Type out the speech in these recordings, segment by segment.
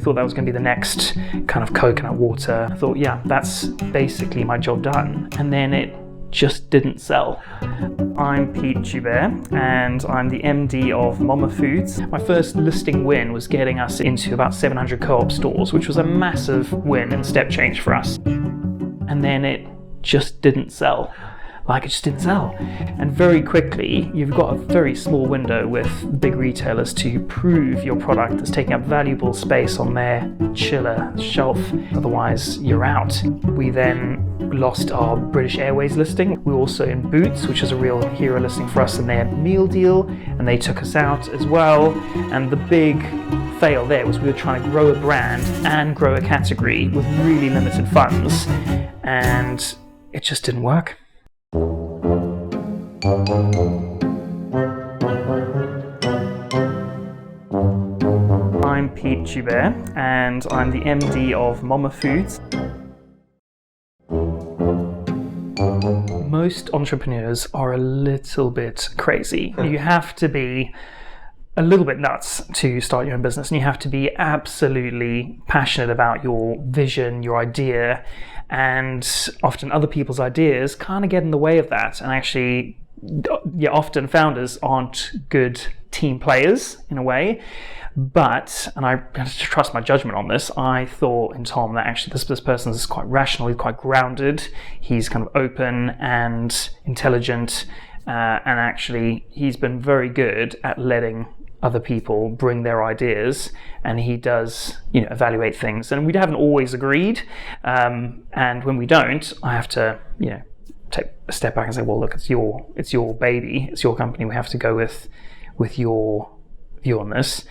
We thought that was going to be the next kind of coconut water. I thought, yeah, that's basically my job done. And then it just didn't sell. I'm Pete Joubert and I'm the MD of MOMA Foods. My first listing win was getting us into about 700 co-op stores, which was a massive win and step change for us. And then it just didn't sell. It just didn't sell. And very quickly, you've got a very small window with big retailers to prove your product is taking up valuable space on their chiller shelf. Otherwise, you're out. We then lost our British Airways listing. We were also in Boots, which is a real hero listing for us in their meal deal, and they took us out as well. And the big fail there was we were trying to grow a brand and grow a category with really limited funds, and it just didn't work. I'm Pete Joubert and I'm the MD of MOMA Foods. Most entrepreneurs are a little bit crazy. You have to be a little bit nuts to start your own business, and you have to be absolutely passionate about your vision, your idea, and often other people's ideas kind of get in the way of that. And actually, often founders aren't good team players in a way. But, and I have to trust my judgment on this, I thought in Tom that actually this person is quite rational, he's quite grounded, he's kind of open and intelligent, and actually he's been very good at letting other people bring their ideas, and he does, evaluate things. And we haven't always agreed, and when we don't, I have to, take a step back and say, well, look, it's your baby, it's your company. We have to go with your view on this.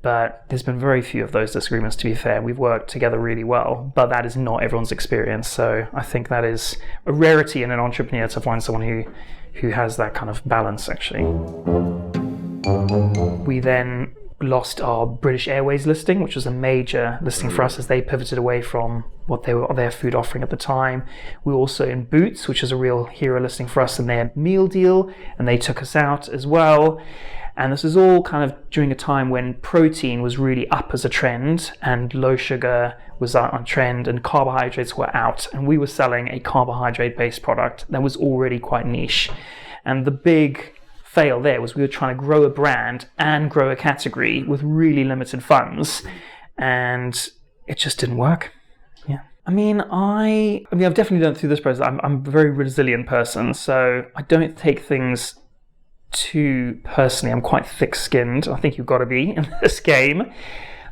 But there's been very few of those disagreements, to be fair. We've worked together really well, but that is not everyone's experience. So I think that is a rarity in an entrepreneur to find someone who has that kind of balance, actually. We then lost our British Airways listing, which was a major listing for us as they pivoted away from what their food offering at the time. We were also in Boots, which is a real hero listing for us in their meal deal, and they took us out as well. And this is all kind of during a time when protein was really up as a trend and low sugar was on trend and carbohydrates were out. And we were selling a carbohydrate-based product that was already quite niche. And the big fail there was we were trying to grow a brand and grow a category with really limited funds, and it just didn't work. Yeah. I've definitely done through this process. I'm a very resilient person, so I don't take things too personally. I'm quite thick-skinned. I think you've got to be in this game.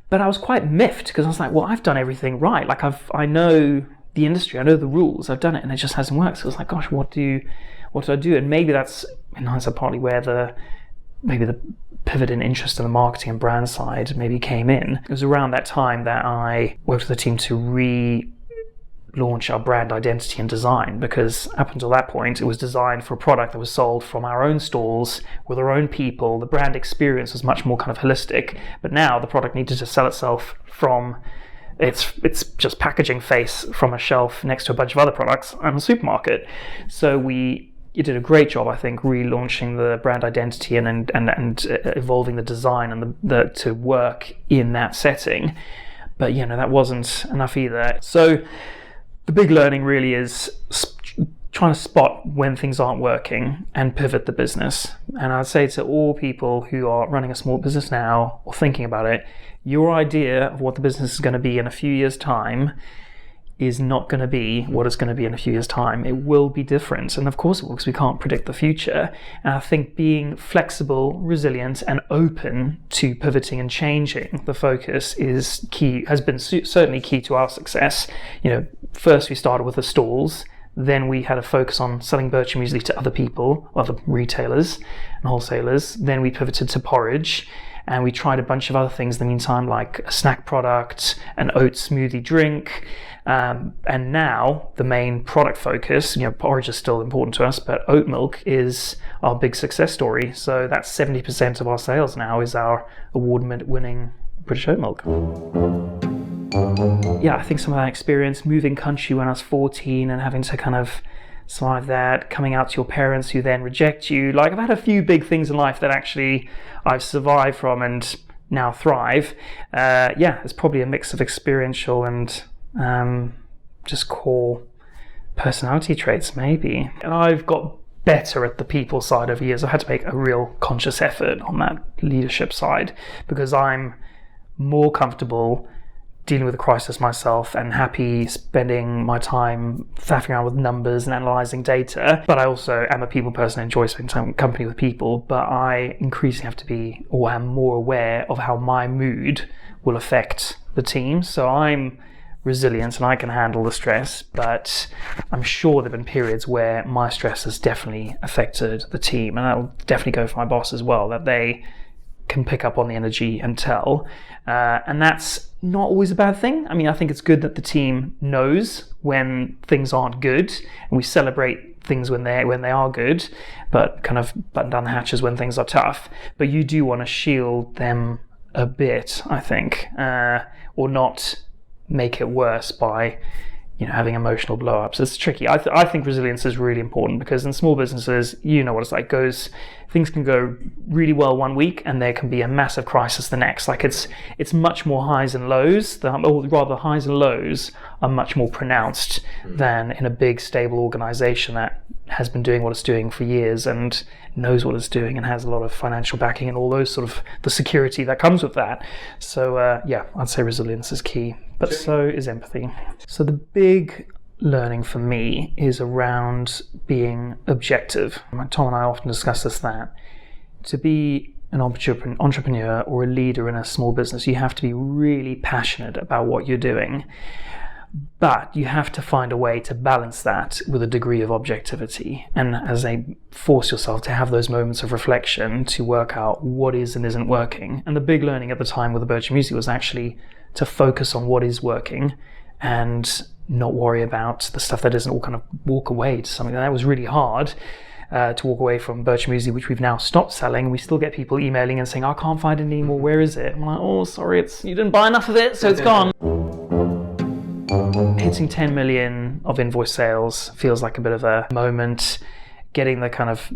But I was quite miffed because I was like, well, I've done everything right. I know the industry, I know the rules, I've done it, and it just hasn't worked. So I was like, gosh, what do I do? And maybe that's, in hindsight, partly where the pivot in interest in the marketing and brand side maybe came in. It was around that time that I worked with the team to relaunch our brand identity and design, because up until that point it was designed for a product that was sold from our own stalls with our own people. The brand experience was much more kind of holistic, but now the product needed to sell itself from it's just packaging face from a shelf next to a bunch of other products in a supermarket. So you did a great job, I think, relaunching the brand identity and evolving the design and to work in that setting. But that wasn't enough either. So the big learning really is trying to spot when things aren't working and pivot the business. And I'd say to all people who are running a small business now or thinking about it, your idea of what the business is going to be in a few years' time is not going to be what it's going to be in a few years' time. It will be different. And of course it will, because we can't predict the future. And I think being flexible, resilient, and open to pivoting and changing the focus is key, has been certainly key to our success. First we started with the stalls, then we had a focus on selling birch muesli to other people, other retailers and wholesalers. Then we pivoted to porridge. And we tried a bunch of other things in the meantime, like a snack product, an oat smoothie drink. And now the main product focus, porridge is still important to us, but oat milk is our big success story. So that's 70% of our sales now is our award-winning British oat milk. Yeah, I think some of that experience, moving country when I was 14 and having to kind of survive that, coming out to your parents who then reject you. I've had a few big things in life that actually I've survived from, and now thrive, it's probably a mix of experiential and just core personality traits, maybe. And I've got better at the people side over years. I had to make a real conscious effort on that leadership side because I'm more comfortable dealing with a crisis myself and happy spending my time faffing around with numbers and analysing data. But I also am a people person, enjoy spending time in company with people, but I increasingly have to be, or am more aware of how my mood will affect the team. So I'm resilient and I can handle the stress, but I'm sure there have been periods where my stress has definitely affected the team, and that will definitely go for my boss as well, that they can pick up on the energy and tell, and that's not always a bad thing. I mean, I think it's good that the team knows when things aren't good, and we celebrate things when they are good, but kind of button down the hatches when things are tough. But you do want to shield them a bit, I think, or not make it worse by having emotional blow-ups. It's tricky. I think resilience is really important because in small businesses, what it's like. Things can go really well one week and there can be a massive crisis the next. Like it's much more highs and lows, or rather highs and lows are much more pronounced than in a big stable organization that has been doing what it's doing for years and knows what it's doing and has a lot of financial backing and all those sort of the security that comes with that. So I'd say resilience is key, but so is empathy. So the big learning for me is around being objective. Tom and I often discuss that to be an entrepreneur or a leader in a small business, you have to be really passionate about what you're doing, but you have to find a way to balance that with a degree of objectivity, and force yourself to have those moments of reflection to work out what is and isn't working. And the big learning at the time with the Birch Music was actually to focus on what is working and not worry about the stuff that isn't, or kind of walk away to something. That was really hard to walk away from Birch Music, which we've now stopped selling. We still get people emailing and saying, I can't find it anymore, where is it? I'm like, oh, sorry, you didn't buy enough of it, so it's gone. Hitting 10 million of invoice sales feels like a bit of a moment. Getting the kind of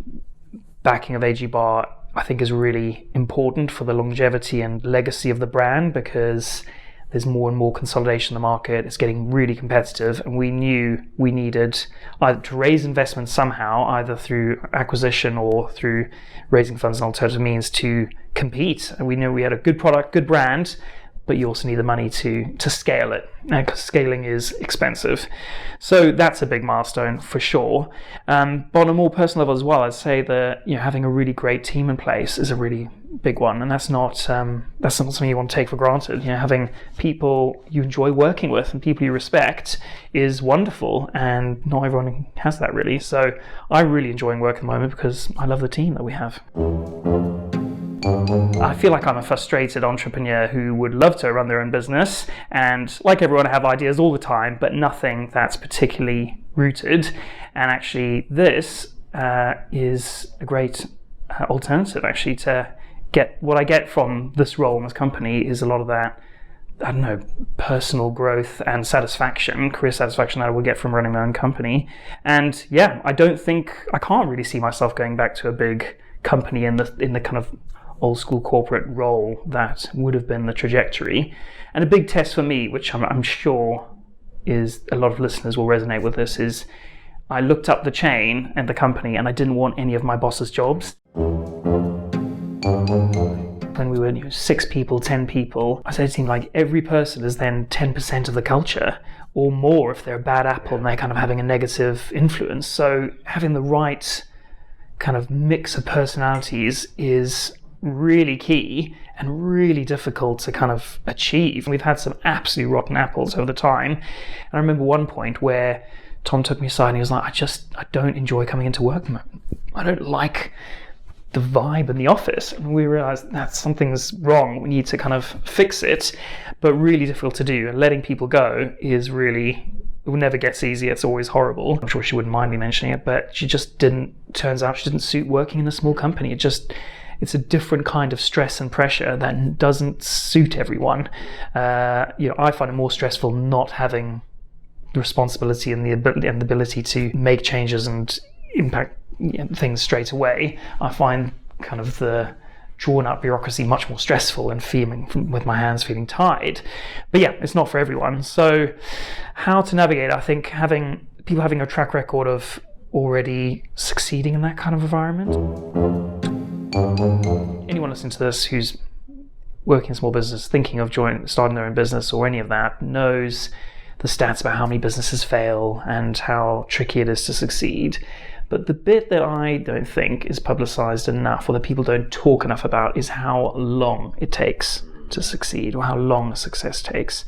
backing of AG Bar, I think, is really important for the longevity and legacy of the brand, because there's more and more consolidation in the market. It's getting really competitive, and we knew we needed either to raise investment somehow, either through acquisition or through raising funds and alternative means to compete. And we knew we had a good product, good brand, but you also need the money to scale it, because scaling is expensive. So that's a big milestone for sure. But on a more personal level as well, I'd say that having a really great team in place is a really big one, and that's not something you want to take for granted. Having people you enjoy working with and people you respect is wonderful, and not everyone has that really. So I'm really enjoying work at the moment because I love the team that we have. I feel like I'm a frustrated entrepreneur who would love to run their own business, and like everyone, I have ideas all the time, but nothing that's particularly rooted. And actually this is a great alternative actually to get what I get from this role in this company is a lot of that, I don't know, personal growth and satisfaction, career satisfaction that I would get from running my own company. And I can't really see myself going back to a big company in the kind of old school corporate role that would have been the trajectory. And a big test for me, which I'm sure is a lot of listeners will resonate with this, is I looked up the chain and the company and I didn't want any of my boss's jobs. When we were 6 people, 10 people, I said it seemed like every person is then 10% of the culture or more if they're a bad apple and they're kind of having a negative influence. So having the right kind of mix of personalities is really key and really difficult to kind of achieve. We've had some absolutely rotten apples over the time. And I remember one point where Tom took me aside and he was like, I don't enjoy coming into work. I don't like the vibe in the office. And we realized that something's wrong. We need to kind of fix it, but really difficult to do. And letting people go is really, it never gets easy. It's always horrible. I'm sure she wouldn't mind me mentioning it, but turns out she didn't suit working in a small company. It's a different kind of stress and pressure that doesn't suit everyone. I find it more stressful not having the responsibility and the ability to make changes and impact things straight away. I find kind of the drawn out bureaucracy, much more stressful and feeling with my hands feeling tied. But yeah, it's not for everyone. So how to navigate? I think having a track record of already succeeding in that kind of environment. Anyone listening to this who's working in small business, thinking of starting their own business or any of that, knows the stats about how many businesses fail and how tricky it is to succeed. But the bit that I don't think is publicized enough, or that people don't talk enough about, is how long it takes to succeed, or how long success takes.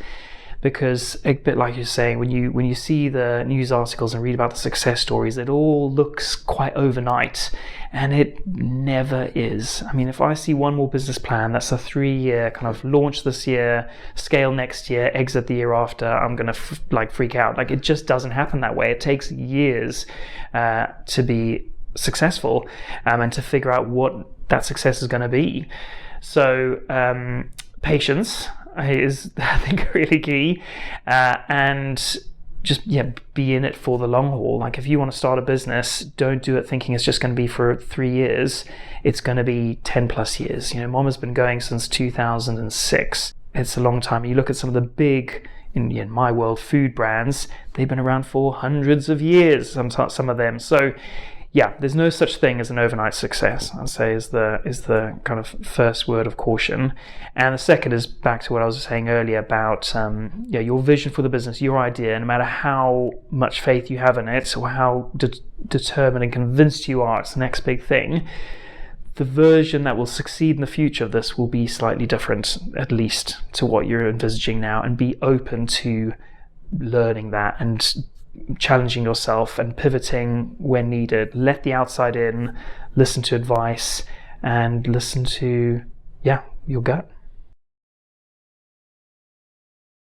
Because a bit like you're saying, when you see the news articles and read about the success stories, it all looks quite overnight, and it never is. I mean, if I see one more business plan that's a 3-year kind of launch this year, scale next year, exit the year after, I'm gonna freak out. Like, it just doesn't happen that way. It takes years to be successful, and to figure out what that success is going to be. So patience is, I think, really key, and just be in it for the long haul. Like, if you want to start a business, don't do it thinking it's just going to be for 3 years. It's going to be 10 plus years. MOMA's been going since 2006. It's a long time. You look at some of the big, in my world, food brands, they've been around for hundreds of years, some of them. So yeah, there's no such thing as an overnight success, I'd say, is the kind of first word of caution. And the second is back to what I was saying earlier about your vision for the business, your idea. No matter how much faith you have in it, or how determined and convinced you are it's the next big thing, the version that will succeed in the future of this will be slightly different, at least to what you're envisaging now. And be open to learning that and challenging yourself and pivoting when needed. Let the outside in, listen to advice, and listen to your gut.